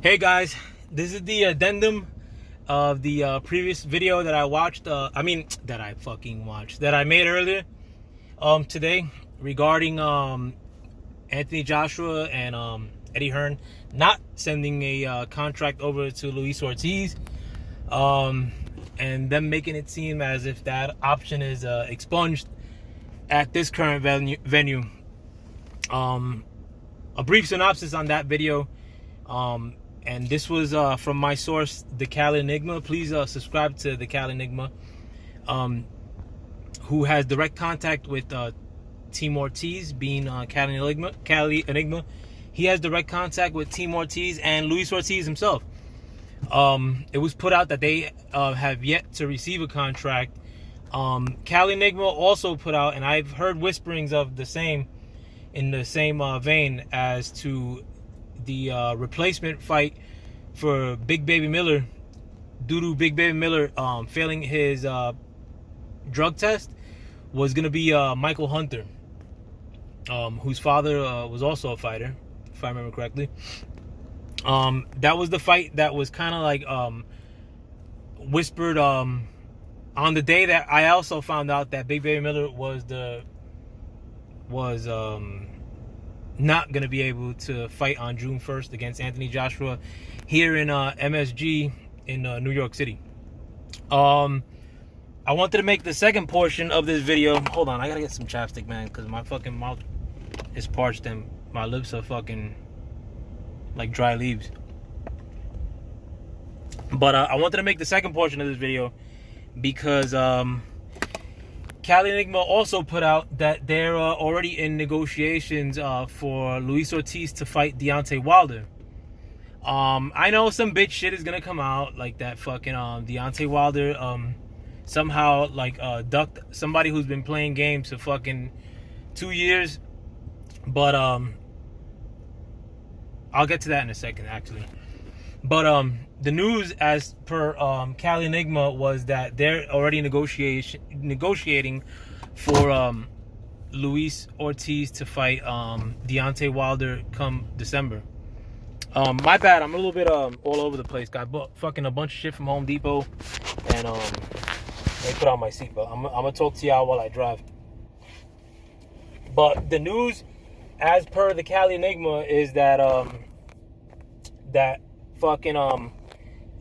Hey guys, this is the addendum of the previous video that I watched. That I fucking watched, that I made earlier today regarding Anthony Joshua and Eddie Hearn not sending a contract over to Luis Ortiz, and them making it seem as if that option is expunged at this current venue. A brief synopsis on that video. And this was from my source, the Cal Enigma. Please subscribe to the Cal Enigma, who has direct contact with Team Ortiz, being Cali Enigma. He has direct contact with Team Ortiz and Luis Ortiz himself. It was put out that they have yet to receive a contract. Cali Enigma also put out, and I've heard whisperings of the same, in the same vein, as to the replacement fight for Big Baby Miller, due to Big Baby Miller failing his drug test, was going to be Michael Hunter, whose father was also a fighter, if I remember correctly. That was the fight that was kind of like whispered on the day that I also found out that Big Baby Miller was not going to be able to fight on June 1st against Anthony Joshua here in MSG in New York City. I wanted to make the second portion of this video. Hold on, I gotta get some chapstick, man, because my fucking mouth is parched and my lips are fucking like dry leaves. But I wanted to make the second portion of this video because Cali Enigma also put out that they're already in negotiations for Luis Ortiz to fight Deontay Wilder. I know some bitch shit is gonna come out, like that fucking Deontay Wilder somehow like ducked somebody who's been playing games for fucking 2 years. But I'll get to that in a second, actually. But the news, as per Cali Enigma, was that they're already negotiating for Luis Ortiz to fight Deontay Wilder come December. My bad, I'm a little bit all over the place. Got fucking a bunch of shit from Home Depot, and let me put on my seatbelt. I'm gonna talk to y'all while I drive. But the news, as per the Cali Enigma, is that that fucking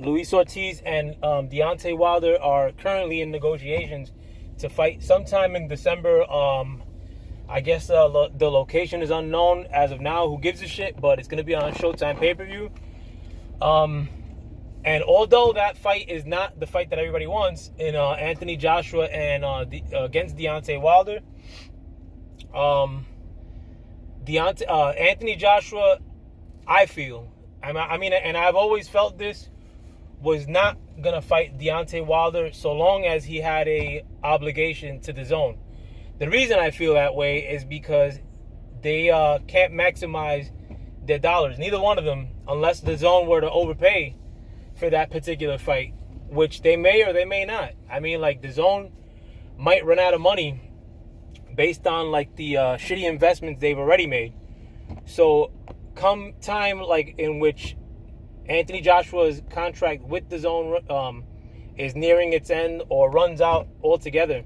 Luis Ortiz and Deontay Wilder are currently in negotiations to fight sometime in December. I guess the location is unknown as of now. Who gives a shit? But it's gonna be on Showtime pay-per-view. And although that fight is not the fight that everybody wants, in Anthony Joshua and against Deontay Wilder, Anthony Joshua, I feel, I mean, and I've always felt this, was not gonna fight Deontay Wilder so long as he had a obligation to the zone. The reason I feel that way is because they can't maximize their dollars, neither one of them, unless the zone were to overpay for that particular fight, which they may or they may not. I mean, like, the zone might run out of money based on like the shitty investments they've already made. So come time like in which Anthony Joshua's contract with the zone is nearing its end or runs out altogether.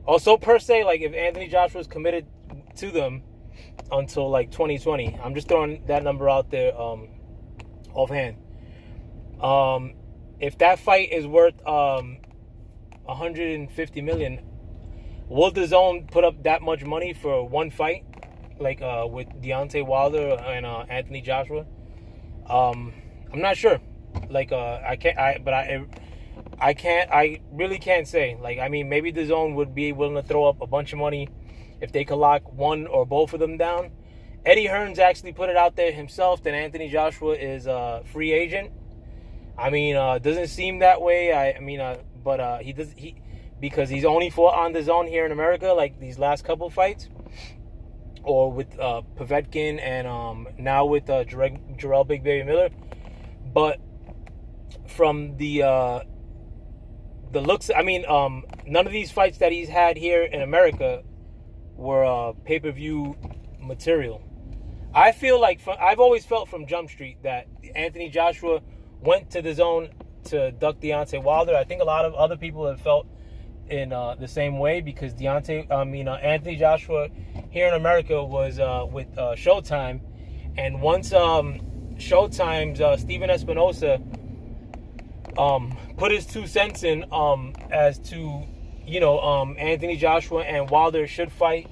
Also, per se, like, if Anthony Joshua's committed to them until like 2020, I'm just throwing that number out there offhand. If that fight is worth 150 million, will the zone put up that much money for one fight, like with Deontay Wilder and Anthony Joshua? I'm not sure. Like, I really can't say. Like, I mean, maybe the zone would be willing to throw up a bunch of money if they could lock one or both of them down. Eddie Hearn's actually put it out there himself that Anthony Joshua is a free agent. I mean, doesn't seem that way. But because he's only fought on the zone here in America, like these last couple fights, or with Povetkin and now with Jarrell Big Baby Miller. But from the looks, I mean, none of these fights that he's had here in America were pay-per-view material. I feel like I've always felt from Jump Street that Anthony Joshua went to the zone to duck Deontay Wilder. I think a lot of other people have felt in the same way because Anthony Joshua here in America was with Showtime, and once Showtime's Steven Espinosa put his 2 cents in as to Anthony Joshua and Wilder should fight.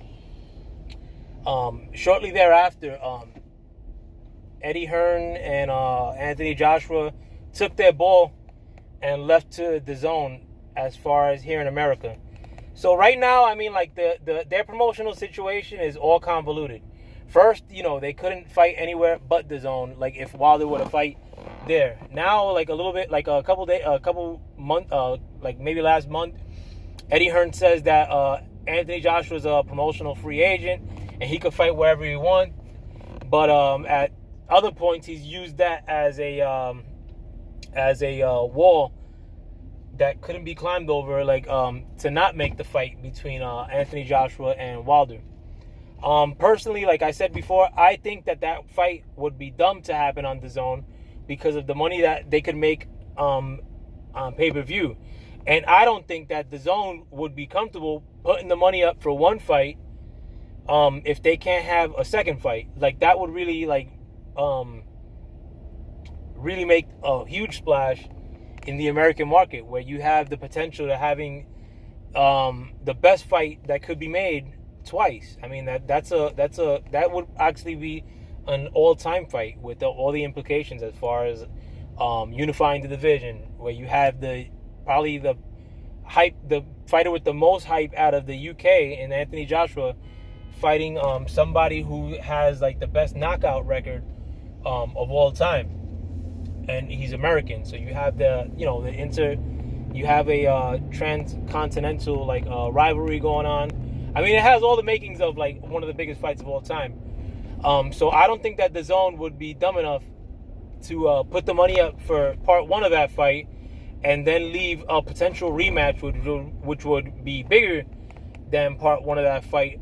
Shortly thereafter, Eddie Hearn and Anthony Joshua took their ball and left to the zone as far as here in America. So right now, I mean, like their promotional situation is all convoluted. First, they couldn't fight anywhere but the zone. Like if Wilder were to fight there. Now, like a little bit, like a couple months, like maybe last month, Eddie Hearn says that Anthony Joshua's a promotional free agent and he could fight wherever he wants. But at other points, he's used that as a wall that couldn't be climbed over, like to not make the fight between Anthony Joshua and Wilder. Personally, like I said before, I think that fight would be dumb to happen on the zone because of the money that they could make on pay-per-view. And I don't think that the zone would be comfortable putting the money up for one fight if they can't have a second fight. Like that would really really make a huge splash in the American market, where you have the potential to having the best fight that could be made twice. I mean that would actually be an all-time fight with all the implications as far as unifying the division, where you have probably the fighter with the most hype out of the UK in Anthony Joshua fighting somebody who has like the best knockout record of all time, and he's American. So you have you have a transcontinental rivalry going on. I mean, it has all the makings of like one of the biggest fights of all time. So I don't think that the zone would be dumb enough to put the money up for part one of that fight and then leave a potential rematch which would be bigger than part one of that fight,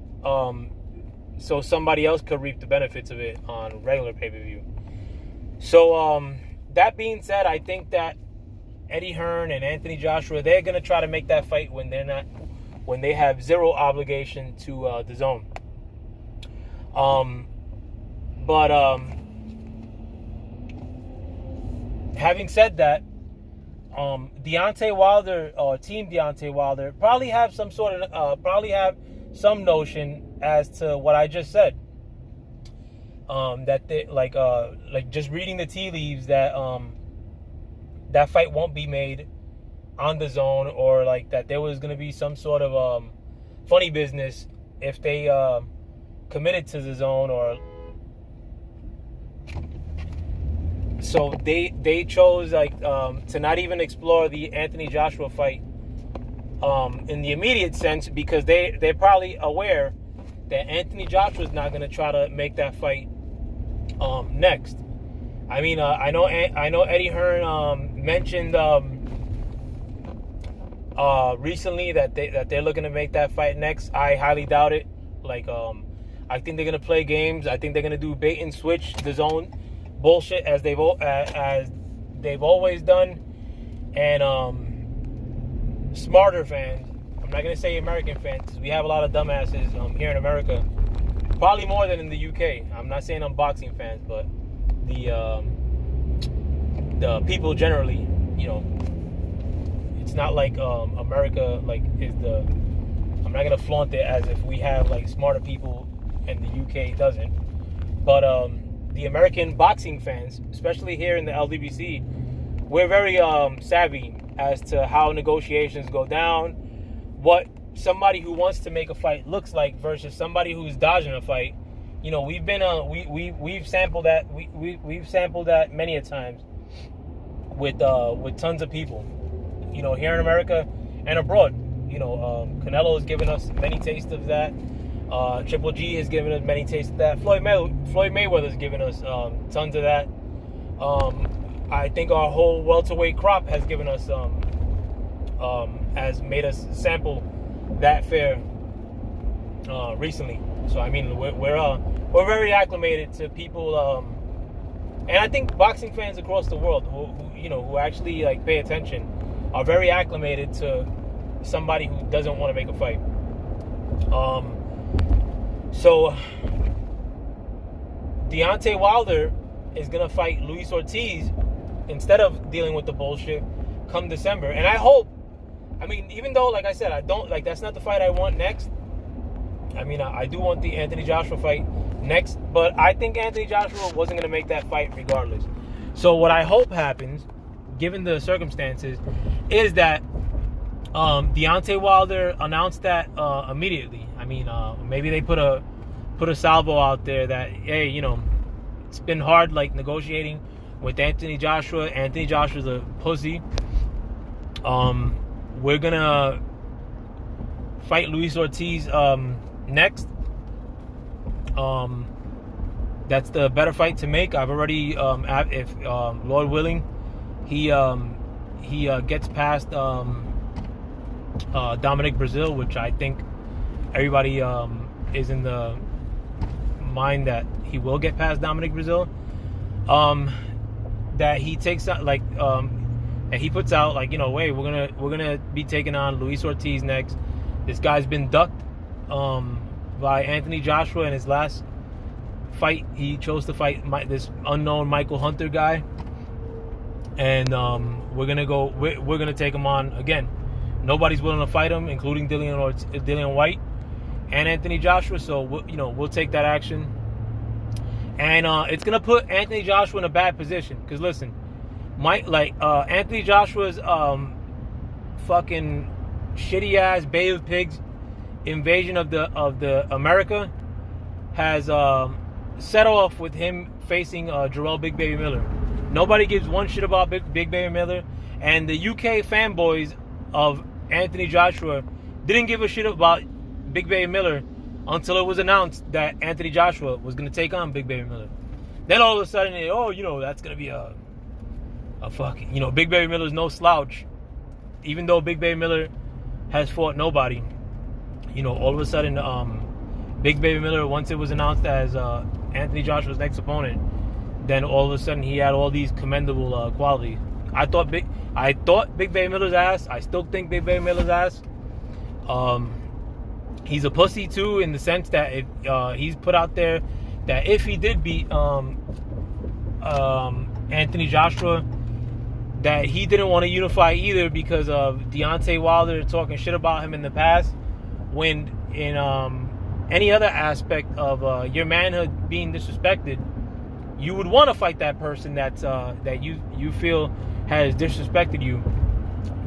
so somebody else could reap the benefits of it on regular pay-per-view. So that being said, I think that Eddie Hearn and Anthony Joshua, they're going to try to make that fight when they have zero obligation to the zone. But having said that, Deontay Wilder or Team Deontay Wilder probably have some notion as to what I just said. That they like just reading the tea leaves that that fight won't be made on the zone, or like that there was gonna be some sort of funny business if they committed to the zone, or so they chose to not even explore the Anthony Joshua fight in the immediate sense, because they're probably aware that Anthony Joshua's not going to try to make that fight next. I mean, I know Eddie Hearn mentioned recently that they're looking to make that fight next. I highly doubt it. I think they're going to play games. I think they're going to do bait and switch the zone bullshit as they've always done. And smarter fans, I'm not going to say American fans, because we have a lot of dumbasses here in America, probably more than in the UK. I'm not saying I'm boxing fans, but the people generally, it's not like America I'm not going to flaunt it as if we have smarter people and the UK doesn't, but the American boxing fans, especially here in the LDBC, we're very savvy as to how negotiations go down, what somebody who wants to make a fight looks like versus somebody who's dodging a fight. We've been we've sampled that we've sampled that many a times with tons of people, here in America and abroad. Canelo has given us many tastes of that. Triple G has given us many tastes of that. Floyd Mayweather has given us tons of that. I think our whole welterweight crop has given us has made us sample that fare recently. So I mean, we're very acclimated to people, and I think boxing fans across the world who actually like pay attention are very acclimated to somebody who doesn't want to make a fight. So Deontay Wilder is gonna fight Luis Ortiz instead of dealing with the bullshit come December. And I hope, I mean, even though, like I said, I don't like, that's not the fight I want next. I mean, I do want the Anthony Joshua fight next, but I think Anthony Joshua wasn't gonna make that fight regardless. So what I hope happens, given the circumstances, is that Deontay Wilder announced that immediately. I mean, maybe they put a salvo out there that, hey, you know, it's been hard like negotiating with Anthony Joshua. Anthony Joshua's a pussy. We're gonna fight Luis Ortiz next. That's the better fight to make. I've already, if Lord willing, he gets past Dominic Brazil, which I think everybody is in the mind that he will get past Dominic Brazil. That he takes out and he puts out like, you know, wait, we're gonna be taking on Luis Ortiz next. This guy's been ducked by Anthony Joshua in his last fight. He chose to fight this unknown Michael Hunter guy, and we're gonna take him on again. Nobody's willing to fight him, including Dillian White and Anthony Joshua. So we'll take that action, and it's gonna put Anthony Joshua in a bad position. Because listen, Anthony Joshua's fucking shitty ass Bay of Pigs invasion of the America has set off with him facing Jarrell Big Baby Miller. Nobody gives one shit about Big Baby Miller, and the UK fanboys of Anthony Joshua didn't give a shit about Big Baby Miller until it was announced that Anthony Joshua was going to take on Big Baby Miller. Then all of a sudden, that's going to be a fucking, Big Baby Miller's no slouch. Even though Big Baby Miller has fought nobody, all of a sudden, Big Baby Miller, once it was announced as Anthony Joshua's next opponent, then all of a sudden he had all these commendable qualities. I thought Big Baby Miller's ass. I still think Big Baby Miller's ass. He's a pussy too, in the sense that he's put out there that if he did beat Anthony Joshua, that he didn't want to unify either because of Deontay Wilder talking shit about him in the past. When in any other aspect of your manhood being disrespected, you would want to fight that person that you feel has disrespected you.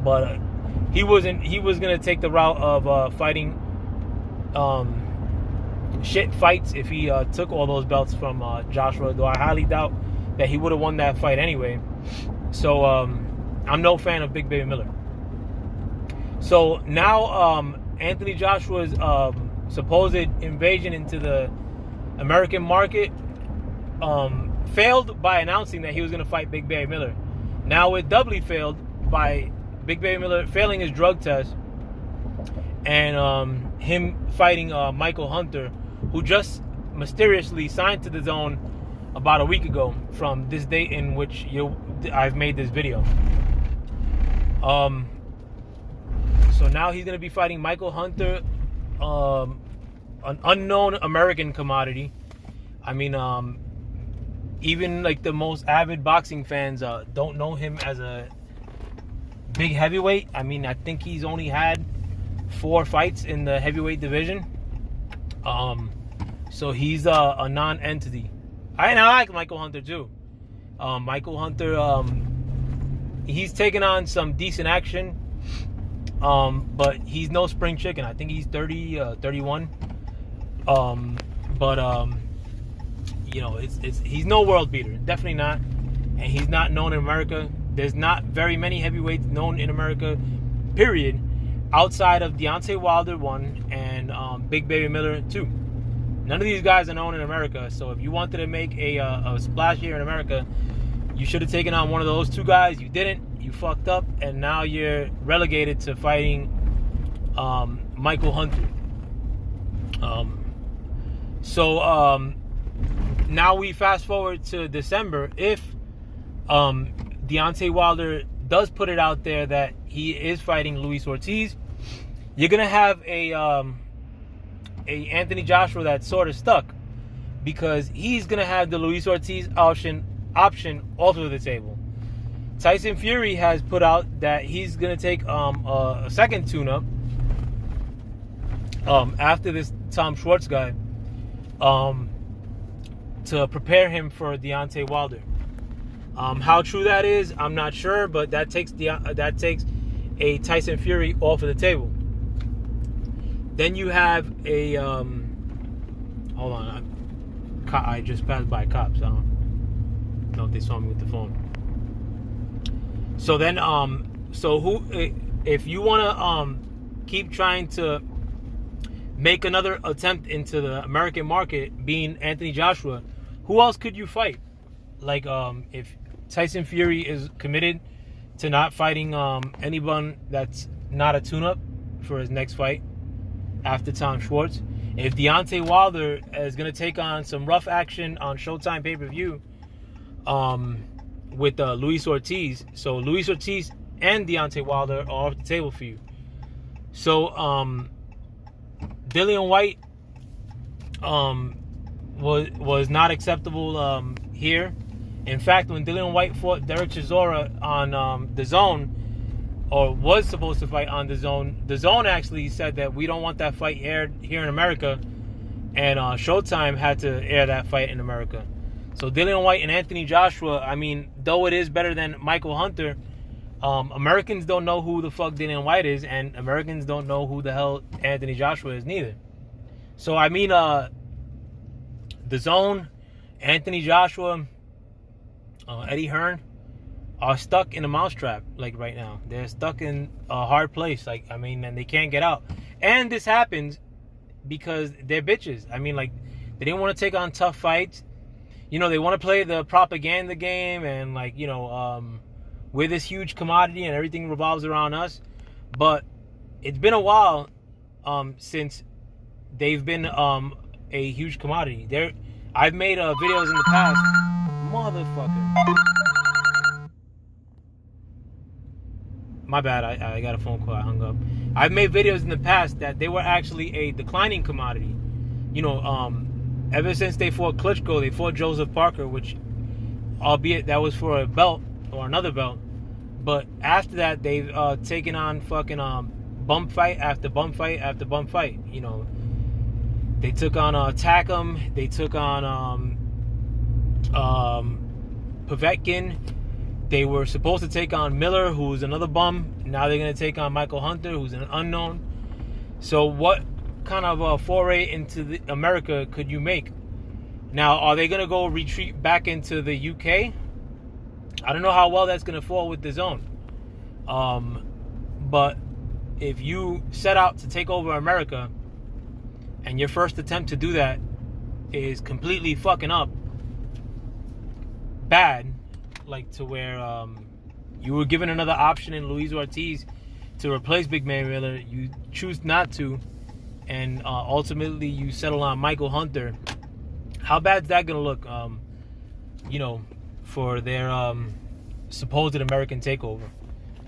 But he wasn't. He was gonna take the route of fighting shit fights if he took all those belts from Joshua. Though I highly doubt that he would have won that fight anyway. So I'm no fan of Big Baby Miller. So now Anthony Joshua's supposed invasion into the American market failed by announcing that he was going to fight Big Baby Miller. Now it doubly failed by Big Baby Miller failing his drug test and him fighting Michael Hunter, who just mysteriously signed to the zone about a week ago from this date in which I've made this video. So now he's going to be fighting Michael Hunter, an unknown American commodity. I mean, even like the most avid boxing fans don't know him as a big heavyweight. I mean, I think he's only had 4 fights in the heavyweight division. So he's a non-entity. I like Michael Hunter too. Michael Hunter, he's taken on some decent action, but he's no spring chicken. I think he's 31. He's no world beater, definitely not, and he's not known in America. There's not very many heavyweights known in America, period, outside of Deontay Wilder 1 and Big Baby Miller 2. None of these guys are known in America, so if you wanted to make a splash here in America, you should have taken on one of those 2 guys. You didn't. You fucked up, and now you're relegated to fighting Michael Hunter. So now we fast forward to December. If Deontay Wilder does put it out there that he is fighting Luis Ortiz, you're gonna have a Anthony Joshua that's sort of stuck, because he's gonna have the Luis Ortiz option off of the table. Tyson Fury has put out that he's gonna take a second tune-up after this Tom Schwartz guy to prepare him for Deontay Wilder. How true that is, I'm not sure, but that takes a Tyson Fury off of the table. Then you have a hold on, I just passed by cops. I don't know if they saw me with the phone. So then, if you want to keep trying to make another attempt into the American market, being Anthony Joshua, who else could you fight? Like, if Tyson Fury is committed to not fighting anyone that's not a tune-up for his next fight after Tom Schwartz, if Deontay Wilder is going to take on some rough action on Showtime pay-per-view with Luis Ortiz, so Luis Ortiz and Deontay Wilder are off the table for you. So Dillian White was not acceptable here. In fact, when Dillian White fought Derek Chisora on the Zone, or was supposed to fight on the Zone actually said that we don't want that fight aired here in America, and Showtime had to air that fight in America. So Dillian White and Anthony Joshua, I mean, though it is better than Michael Hunter, Americans don't know who the fuck Dillian White is, and Americans don't know who the hell Anthony Joshua is neither. So, I mean, the Zone, Anthony Joshua, Eddie Hearn are stuck in a mousetrap, like, right now. They're stuck in a hard place, like, I mean, and they can't get out. And this happens because they're bitches. I mean, like, they didn't want to take on tough fights. You know, they want to play the propaganda game and, like, you know, we're this huge commodity and everything revolves around us. But it's been a while since they've been a huge commodity. I've made videos in the past. Motherfucker. My bad, I got a phone call, I hung up. I've made videos in the past that they were actually a declining commodity. You know, ever since they fought Klitschko, they fought Joseph Parker, which, albeit that was for a belt or another belt. But after that, they've taken on fucking bump fight after bump fight after bump fight. You know, they took on Takam, they took on Povetkin. They were supposed to take on Miller, who's another bum. Now they're going to take on Michael Hunter, who's an unknown. So what kind of a foray into America could you make? Now, are they going to go retreat back into the UK? I don't know how well that's going to fall with the Zone. But if you set out to take over America and your first attempt to do that is completely fucking up bad, like to where you were given another option in Luis Ortiz to replace Big Man Miller, you choose not to, and ultimately you settle on Michael Hunter, how bad is that going to look, you know, for their supposed American takeover?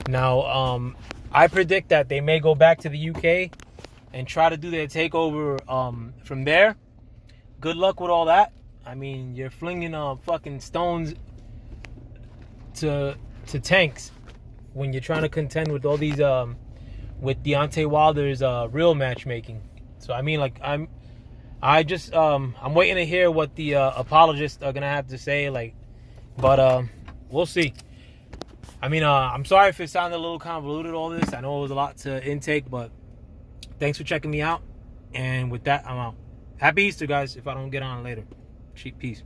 Now, I predict that they may go back to the UK and try to do their takeover from there. Good luck with all that. I mean, you're flinging fucking stones to tanks when you're trying to contend with all these with Deontay Wilder's real matchmaking. So I mean, like, I'm waiting to hear what the apologists are gonna have to say, like, but we'll see. I mean, I'm sorry if it sounded a little convoluted, all this. I know it was a lot to intake, but thanks for checking me out. And with that, I'm out. Happy Easter, guys, if I don't get on later. Peace.